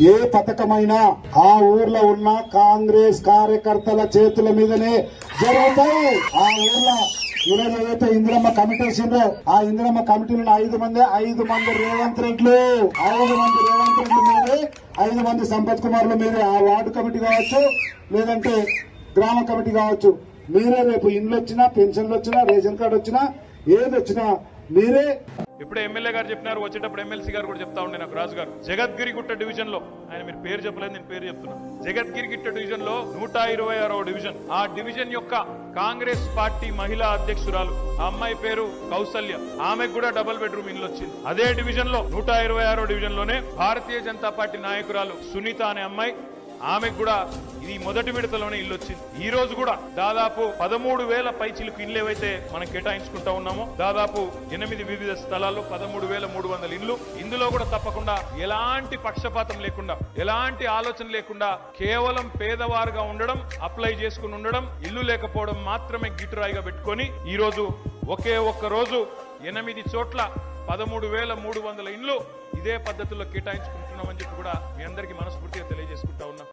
ఏ పథకమైనా ఆ ఊర్లో ఉన్న కాంగ్రెస్ కార్యకర్తల చేతుల మీదనే జరుగుతాయి. ఆ ఊర్లో ఈరోజు ఏదైతే ఇందిరమ్మ కమిటీ వేసిందో ఆ ఇందిరమ్మ కమిటీలో 5 మంది రేవంత్ రెడ్లు 5 మంది రేవంత్ రెడ్లు మీదే 5 మంది సంపత్ కుమార్ల మీదే ఆ వార్డు కమిటీ కావచ్చు లేదంటే గ్రామ కమిటీ కావచ్చు. మీరే రేపు ఇండ్లు వచ్చినా పెన్షన్లు వచ్చినా రేషన్ కార్డు వచ్చినా ఏది వచ్చినా మీరే. ఇప్పుడు ఎమ్మెల్యే గారు చెప్పినారు, వచ్చేటప్పుడు ఎమ్మెల్సీ గారు కూడా చెప్తా ఉండే నాకు రాజు గారు, జగద్గిరిగుట్ట డివిజన్ లో, ఆయన మీరు పేరు చెప్పలేదు, నేను పేరు చెప్తున్నా, జగద్గిరిగుట్ట డివిజన్ లో 126వ డివిజన్, ఆ డివిజన్ యొక్క కాంగ్రెస్ పార్టీ మహిళా అధ్యక్షురాలు, ఆ అమ్మాయి పేరు కౌసల్య, ఆమెకు కూడా డబుల్ బెడ్రూమ్ ఇల్లు వచ్చింది. అదే డివిజన్ లో 126వ డివిజన్ లోనే భారతీయ జనతా పార్టీ నాయకురాలు సునీత అనే అమ్మాయి, ఆమెకు కూడా ఇది మొదటి విడతలోనే ఇల్లు వచ్చింది. ఈ రోజు కూడా దాదాపు 13,000 పైచిలకు ఇల్లు ఏవైతే మనం కేటాయించుకుంటా ఉన్నామో, దాదాపు 8 వివిధ స్థలాల్లో 13,300 ఇల్లు. ఇందులో కూడా తప్పకుండా ఎలాంటి పక్షపాతం లేకుండా, ఎలాంటి ఆలోచన లేకుండా, కేవలం పేదవారుగా ఉండడం, అప్లై చేసుకుని ఉండడం, ఇల్లు లేకపోవడం మాత్రమే గిట్టురాయిగా పెట్టుకొని ఈ రోజు ఒకే ఒక్క రోజు 8 చోట్ల 13,300 ఇండ్లు ఇదే పద్ధతుల్లో కేటాయించుకుంటున్నామని చెప్పి కూడా మీ అందరికీ మనస్ఫూర్తిగా తెలియజేసుకుంటా ఉన్నాం.